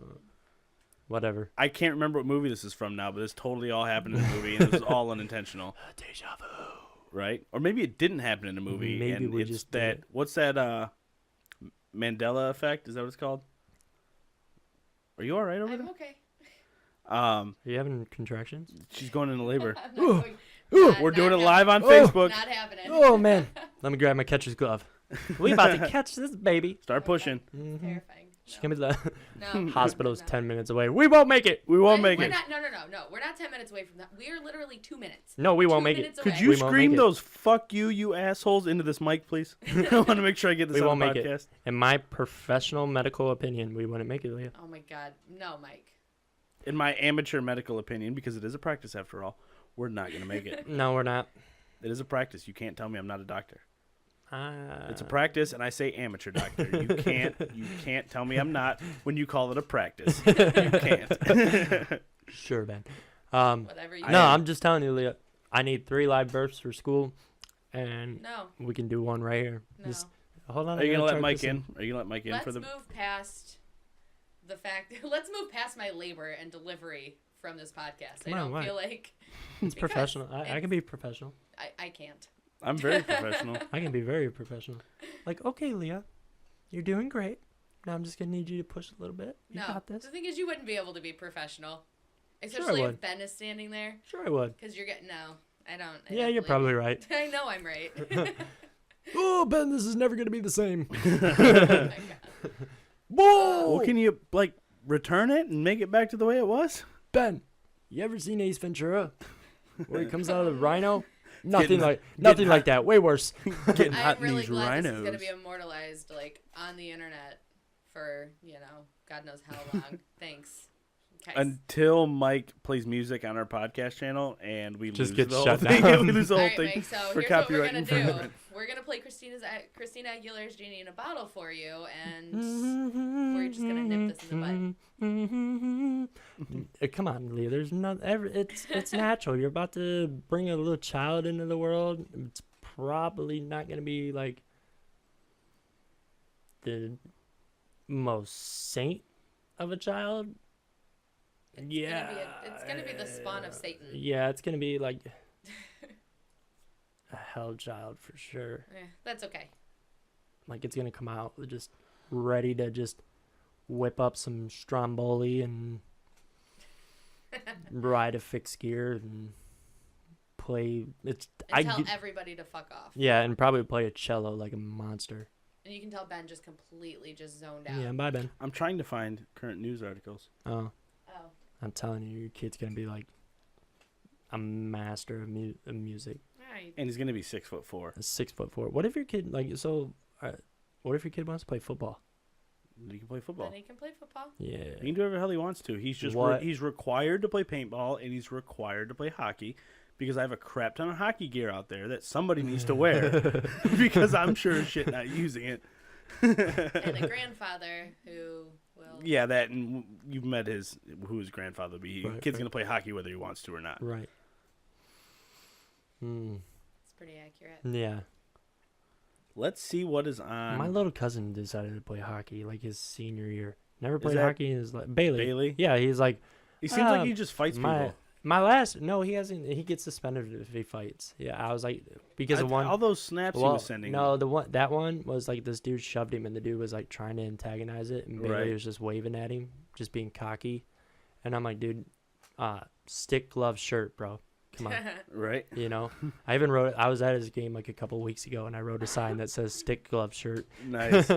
Whatever. I can't remember what movie this is from now, but this totally all happened in the movie, and it was all unintentional, Deja vu. right? Or maybe it didn't happen in the movie. Maybe and we it's just did that. it. What's that? Mandela effect? Is that what it's called? Are you all right over I'm there? okay. Are you having contractions? She's going into labor. I'm not going, We're doing it not live on Oh. Facebook. Not happening. Oh man. Let me grab my catcher's glove. We about to catch this baby. Start pushing. Mhm. Terrifying. She's gonna be the No. hospital's No. 10 minutes away. We won't make it. We won't We're make it. Not, no. We're not 10 minutes away from that. We are literally 2 minutes. No, we won't 2 make it. minutes Could away. you We won't scream make it. those "fuck you, you assholes" into this mic, please? I want to make sure I get this We on won't the make it. podcast. In my professional medical opinion, we wouldn't make it, Leah. Oh my God. No, Mike. In my amateur medical opinion, because it is a practice after all, we're not going to make it. No, we're not. It is a practice. You can't tell me I'm not a doctor. It's a Uh, practice, and I say amateur doctor. You can't tell me I'm not when you call it a practice. You can't. Sure, Ben. Whatever you No, am- I'm just telling you, Leah. I need 3 live births for school, and No. we can do one right here. No. Just hold on. Are I you gotta gonna let chart Mike this in? Are you gonna let Mike in Let's for the? move past the fact. Let's move past my labor and delivery from this podcast. Come I on, don't why? feel like It's because professional. I it's- can be professional. I can't. I'm very professional. I can be very professional. Like, okay, Leah, you're doing great. Now I'm just gonna need you to push a little bit. You No. got this. The thing is, you wouldn't be able to be professional, I especially if would. Ben is standing there, Sure, I would. because you're getting no. I don't. I Yeah, don't you're believe probably you. right. I know I'm right. Oh, Ben, this is never gonna be the same. Oh my God. Whoa! Well, can you like return it and make it back to the way it was? Ben, you ever seen Ace Ventura? Where he comes out of the rhino? Getting Nothing hot. like that. Way worse. Getting I'm hot in really these glad this is rhinos. gonna be immortalized, like on the internet, for God knows how long. Thanks. Guys. Until Mike plays music on our podcast channel and we Just lose gets the whole shut thing. down. We lose the All whole right, thing Mike, so for here's what we're copyright gonna do. infringement. We're gonna play Christina Aguilera's "Genie in a Bottle" for you, and we're just gonna nip this in the bud. Come on, Leah. There's not it's natural. You're about to bring a little child into the world. It's probably not gonna be like the most saint of a child. It's gonna be the spawn of Satan. Yeah, it's gonna be like a hell child for sure. That's okay. Like it's gonna come out just ready to just whip up some Stromboli and ride a fixed gear and play. And tell everybody to fuck off. Yeah, and probably play a cello like a monster. And you can tell Ben just completely just zoned out. Yeah, bye Ben. I'm trying to find current news articles. Oh, Oh. I'm telling you, your kid's gonna be like a master of music. All right. And he's gonna be 6'4". A 6'4". What if your kid what if your kid wants to play football? He can play football. Then he can play football. Yeah. He can do whatever the hell he wants to. He's just What? he's required to play paintball and he's required to play hockey because I have a crap ton of hockey gear out there that somebody needs to wear because I'm sure as shit not using it. And a grandfather who will. Yeah, that and you've met who his grandfather will be. Right, Kid's right. gonna play hockey whether he wants to or not. Right. Hmm. It's pretty accurate. Yeah. Let's see what is on. My little cousin decided to play hockey like his senior year. Never Is played that hockey in his life. Bailey. Bailey? Yeah, he's like He seems like he just fights my people. my last. No, he hasn't. He gets suspended if he fights. Yeah, I was like because of one. All those snaps he Well, was sending. no, that one was like this dude shoved him and the dude was like trying to antagonize it and Bailey Right. was just waving at him, just being cocky, and I'm like, dude, stick glove shirt, bro. Come on. Right? You know, I even wrote. I was at his game like a couple weeks ago, and I wrote a sign that says "Stick Glove Shirt." Nice.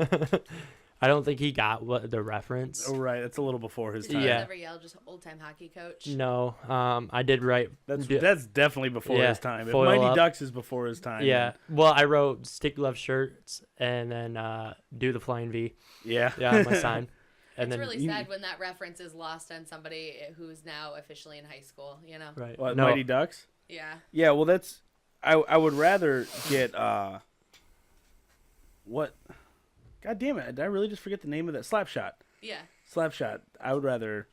I don't think he got the reference. Oh, right. That's a little before his time. Yeah. Never yelled, just old time hockey coach. No, I did write. That's definitely before Yeah, his time. If foil Mighty up. Ducks is before his time. Yeah. Well, I wrote stick left shirts and then do the flying V. Yeah. Yeah, on my sign. And It's then really sad when that reference is lost on somebody who's now officially in high school, you know? right. What, No, Mighty Ducks? Yeah. Yeah, well, that's... I would rather get... What? God damn it. Did I really just forget the name of that? Slapshot. Yeah. Slapshot. I would rather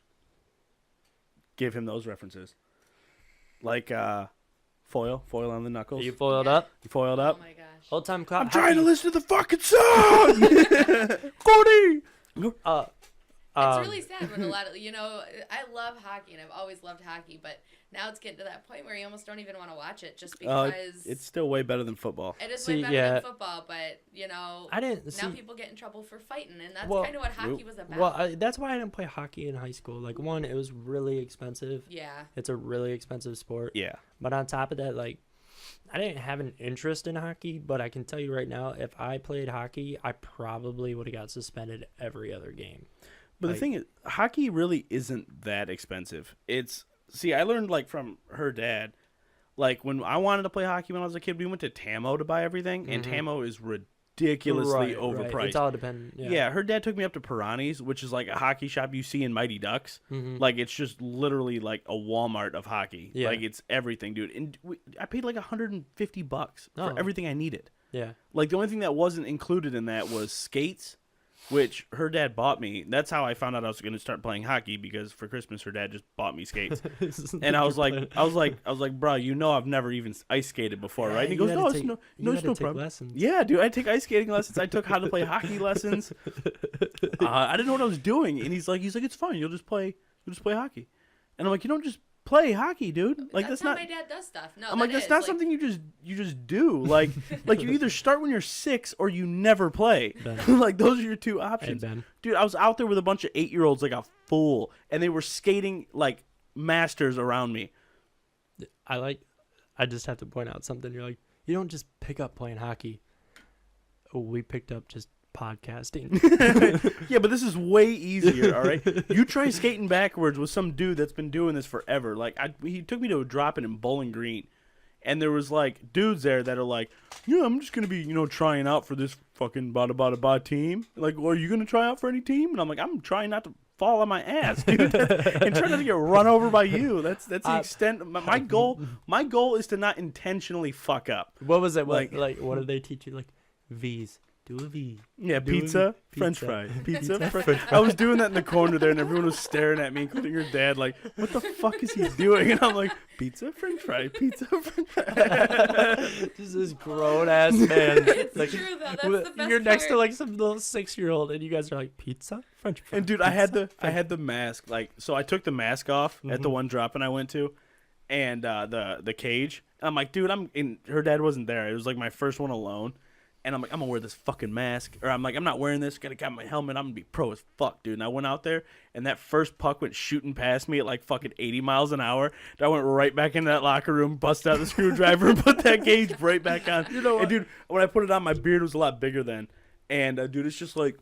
give him those references. Like foil on the knuckles. you foiled Yeah. up. You foiled up. Oh my gosh. Old time cop. I'm trying to listen to the fucking song! Cody! It's really sad when a lot of, I love hockey and I've always loved hockey, but now it's getting to that point where you almost don't even want to watch it just because It's still way better than football. it is See, way better yeah. than football, but, I didn't see. now people get in trouble for fighting, and that's Well, kind of what hockey was about. Well, that's why I didn't play hockey in high school. Like, one, it was really expensive. yeah. It's a really expensive sport. Yeah. But on top of that, like, I didn't have an interest in hockey, but I can tell you right now, if I played hockey, I probably would have got suspended every other game. But Like- the thing is, hockey really isn't that expensive. I learned like from her dad. Like when I wanted to play hockey when I was a kid, we went to Tamo to buy everything, and Mhm. Tamo is ridiculously Right. overpriced. It's all dependent. Yeah. Her dad took me up to Pirani's, which is like a hockey shop you see in Mighty Ducks. Mhm. Like it's just literally like a Walmart of hockey. Yeah. Like it's everything, dude. And I paid like $150 Oh. for everything I needed. Yeah. Like the only thing that wasn't included in that was skates, which her dad bought me. That's how I found out I was going to start playing hockey, because for Christmas her dad just bought me skates. And I was like, bro, I've never even ice skated before, right? And he goes, no, it's no problem. Lessons. Yeah, dude, I take ice skating lessons. I took how to play hockey lessons. I didn't know what I was doing, and he's like, it's fine. You'll just play hockey. And I'm like, you don't just play hockey, dude. Like that's how not. my dad does stuff. No, I'm like, that's is. not something you just do. Like you either start when you're 6 or you never play. Ben. Like those are your two Hey, options. Ben. Dude, I was out there with a bunch of 8-year-olds like a fool, and they were skating like masters around me. I just have to point out something. You're like, you don't just pick up playing hockey. Oh, we picked up just podcasting. Yeah, but this is way easier, all right? You try skating backwards with some dude that's been doing this forever. Like, he took me to a drop-in in Bowling Green, and there was, like, dudes there that are like, yeah, I'm just going to be, trying out for this fucking bada team. Like, well, are you going to try out for any team? And I'm like, I'm trying not to fall on my ass, dude, and try not to get run over by you. That's the extent. My goal is to not intentionally fuck up. What was it? Like- What did they teach you? Like, V's. Do a V. Yeah, Do a pizza, V. French Pizza. fry, pizza. French. I was doing that in the corner there, and everyone was staring at me, including your dad. Like, what the fuck is he doing? And I'm like, pizza, French fry, pizza, French fry. Just this grown ass man. It's Like, true though. That's the best you're next to part. like some little 6-year-old, and you guys are like pizza, French fries. And dude, I had the mask. Like, so I took the mask off at the Mhm. one drop-in I went to, and the cage. I'm like, dude, her dad wasn't there. It was like my first one alone. And I'm like, I'm gonna wear this fucking mask. Or I'm like, I'm not wearing this. Gotta got my helmet. I'm gonna be pro as fuck, dude. And I went out there, and that first puck went shooting past me at like fucking 80 miles an hour. And I went right back into that locker room, busted out the screwdriver, and put that gauge right back on. You know what? And dude, when I put it on, my beard was a lot bigger then. And dude, it's just like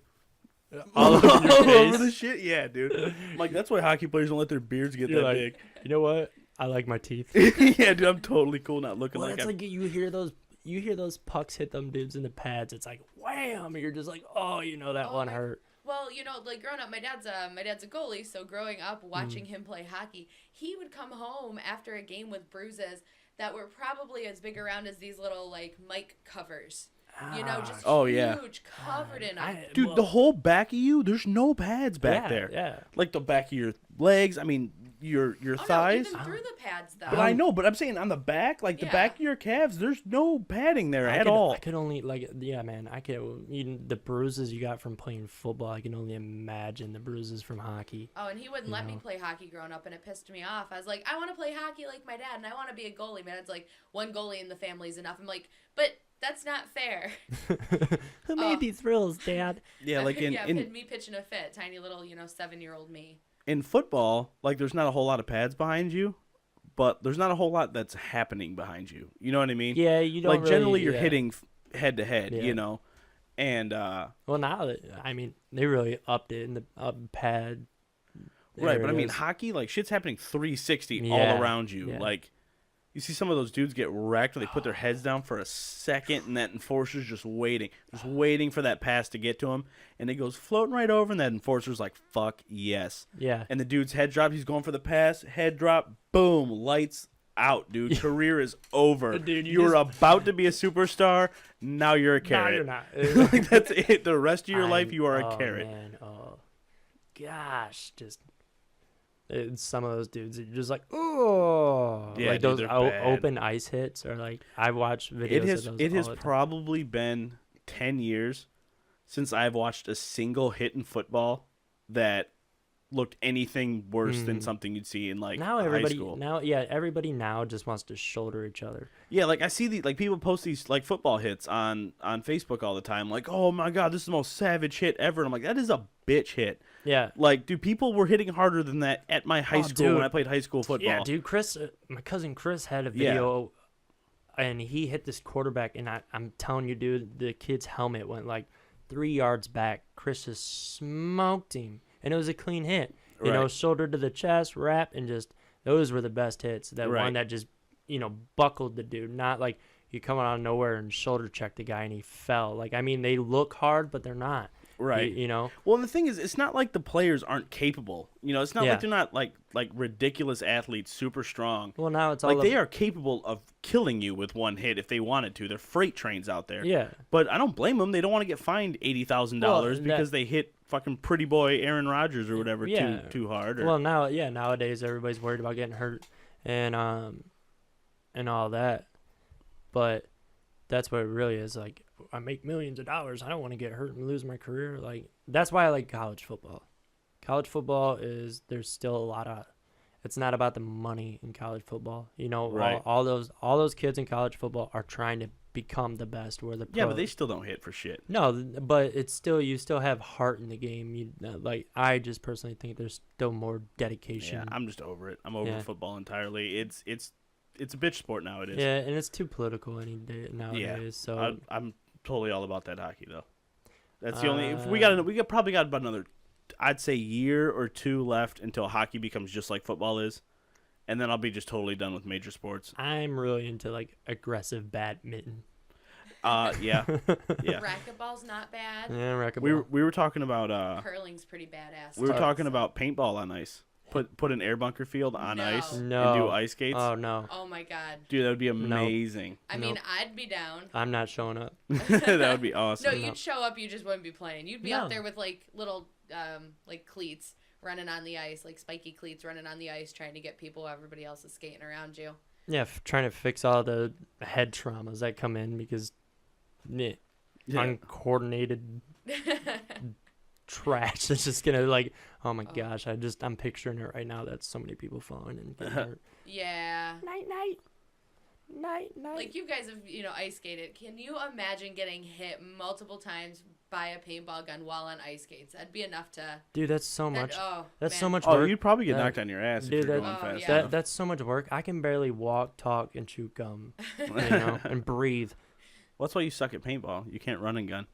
all over your all over face. the shit. Yeah, dude. I'm like, that's why hockey players don't let their beards get You're that like, big. You know what? I like my teeth. Yeah, dude, I'm totally cool not looking Well, like it's I'm. like you hear those pucks hit them dudes in the pads. It's like wham, and you're just like, oh, that Oh one my- hurt. Well, like growing up, my dad's a goalie, so growing up watching him play hockey, he would come home after a game with bruises that were probably as big around as these little like mic covers. Just Oh, huge, yeah. covered in them. Dude, the whole back of you, there's no pads back there. Yeah. Like the back of your legs, I mean, your thighs. No, even through the pads though. But I know, but I'm saying on the back, like the Yeah. back of your calves, there's no padding there at all. I could only man. I could even the bruises you got from playing football. I can only imagine the bruises from hockey. Oh, and he wouldn't let me play hockey growing up, and it pissed me off. I was like, I want to play hockey like my dad, and I want to be a goalie. My dad's like, one goalie in the family is enough. I'm like, but that's not fair. Who made these rules, Dad? Yeah, like in me pitching a fit, tiny little 7-year-old me. in football, like there's not a whole lot of pads behind you, but there's not a whole lot that's happening behind you. You know what I mean? Yeah, you don't Like really, generally you're yeah. hitting head to head, Yeah. And Well, now I mean they really upped it in the pad. right, but I mean areas. hockey, like shit's happening 360 all Yeah, around you. yeah. Like you see some of those dudes get wrecked. They put their heads down for a second, and that enforcer's just waiting for that pass to get to him, and it goes floating right over, and that enforcer's like, "Fuck yes!" Yeah. And the dude's head drop. He's going for the pass. Head drop. Boom. Lights out, dude. Career is over. Dude, you were about to be a superstar. Now you're a No, carrot. you're not. Like, that's it. The rest of your life, you are a oh, carrot. Man. Oh, gosh, just some of those dudes are just like, oh, Yeah, like dude, those they're bad. open ice hits, or like I watch videos It has of those. it has all the time. probably been 10 years since I've watched a single hit in football that looked anything worse than something you'd see in like now high everybody school. everybody now just wants to shoulder each other. Yeah, like I see people post these like football hits on Facebook all the time. Like, oh my god, this is the most savage hit ever. And I'm like, that is a bitch hit. Yeah. Like, dude, people were hitting harder than that at my high school dude. when I played high school football. Yeah, dude, Chris, my cousin Chris had a video, and he hit this quarterback, and I'm telling you, dude, the kid's helmet went like 3 yards back. Chris just smoked him, and it was a clean hit. You know, Right. shoulder to the chest, wrap, and just those were the best hits. That Right. one that just buckled the dude, not like you coming out of nowhere and shoulder checked the guy and he fell. Like, I mean, they look hard, but they're not. Right. You know. Well, and the thing is, it's not like the players aren't capable. You know, it's not Yeah. like they're not like ridiculous athletes, super strong. Well, now it's all Like they are capable of killing you with one hit if they wanted to. They're freight trains out there. Yeah. But I don't blame them. They don't want to get fined $80,000 Well, because they hit fucking pretty boy Aaron Rodgers or whatever Yeah. too hard. Or, Well, nowadays everybody's worried about getting hurt and all that. But that's what it really is. Like, I make millions of dollars. I don't want to get hurt and lose my career. Like, that's why I like college football. College football there's still a lot of, it's not about the money in college football. You know, Right. all those kids in college football are trying to become the best. Where the yeah, but pros. they still don't hit for shit. No, but it's still, you still have heart in the game. Like, I just personally think there's still more dedication. Yeah, I'm just over it. I'm over Yeah. football entirely. It's a bitch sport nowadays. Yeah, and it's too political any day nowadays. So I'm totally all about that hockey though. That's the only. If we probably got about another, I'd say year or two left until hockey becomes just like football is, and then I'll be just totally done with major sports. I'm really into like aggressive badminton. Yeah, yeah. Racquetball's not bad. Yeah, racquetball. We were talking about Curling's pretty badass. we were too, talking so- about paintball on ice. Put an air bunker field on No. ice No. and do ice skates. Oh no, Oh my god. Dude, that would be amazing. I mean, I'd be down. I'm not showing up. That would be awesome. No, you'd show up. You just wouldn't be playing. You'd be No. out there with like little, like cleats running on the ice, like spiky cleats running on the ice, trying to get people. Everybody else is skating around you. Yeah, trying to fix all the head traumas that come in because Yeah. uncoordinated trash. It's just gonna like, oh my gosh, I'm picturing it right now. That's so many people falling and getting hurt. Yeah. Night. Like you guys have, ice skated. Can you imagine getting hit multiple times by a paintball gun while on ice skates? That'd be enough to. Dude, that's so much. That's so man. much Oh, work. you'd probably get That- knocked on your ass dude, if you're that- going Oh, fast. yeah. enough. That's so much work. I can barely walk, talk, and chew gum, and breathe. Well, that's why you suck at paintball. You can't run and gun.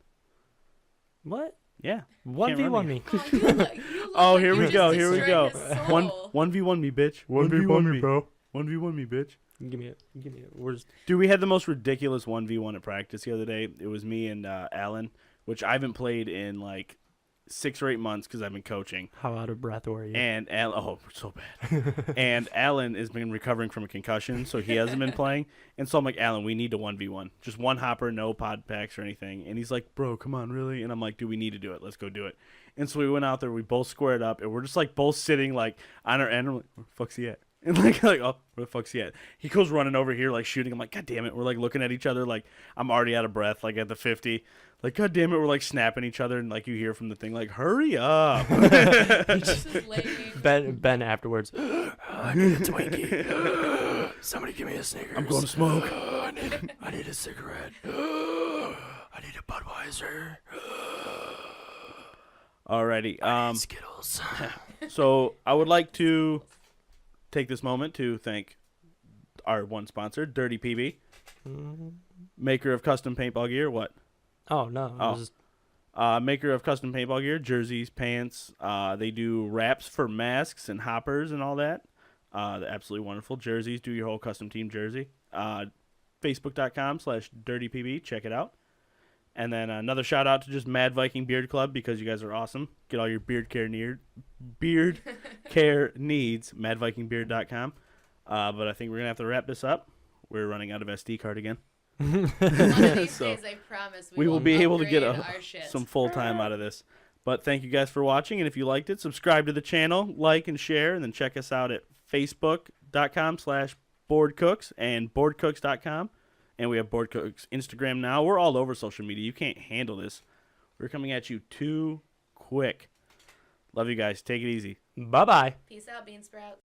What? Yeah. 1v1 me. Oh, you look Oh, like here you we just go. Here we destroyed go. his One soul. 1v1 me, bitch. 1v1 me, bro. 1v1 me, bitch. Give me it. Where's Dude, we had the most ridiculous 1v1 at practice the other day. It was me and Alan, which I haven't played in like 6 or 8 months because I've been coaching. how out of breath were you? And Alan, so bad. And Alan has been recovering from a concussion, so he hasn't been playing. And so I'm like, Alan, we need a 1v1. Just one hopper, no pod packs or anything. And he's like, bro, come on, really? And I'm like, dude, we need to do it. Let's go do it. And so we went out there, we both squared up, and we're just like both sitting like on our end. I'm like, where the fuck's he at? And like, oh, where the fuck's he at? He goes running over here, like shooting. I'm like, God damn it. We're like looking at each other, like I'm already out of breath, like at the 50. Like, God damn it. We're like snapping each other, and like you hear from the thing, like, hurry up. This is lame. Ben afterwards. I need a Twinkie. Somebody give me a Snickers. I'm going to smoke. I need a cigarette. I need a Budweiser. Alrighty. Skittles. So I would like to take this moment to thank our one sponsor, Dirty PB, maker of custom paintball gear. What? Oh no. Oh. It was Maker of custom paintball gear, jerseys, pants. They do wraps for masks and hoppers and all that. They're absolutely wonderful. Jerseys, do your whole custom team jersey. Facebook.com/DirtyPB. Check it out. And then another shout out to just Mad Viking Beard Club because you guys are awesome. Get all your beard care needs. MadVikingBeard.com. But I think we're gonna have to wrap this up. We're running out of SD card again. One of these So, days, I promise we will be able to get upgrade our shit. some full time out of this. But thank you guys for watching, and if you liked it, subscribe to the channel, like and share, and then check us out at Facebook.com/BoardCooks and BoardCooks.com. And we have Board Cooks Instagram now. We're all over social media. You can't handle this. We're coming at you too quick. Love you guys. Take it easy. Bye bye. Peace out, Bean Sprouts.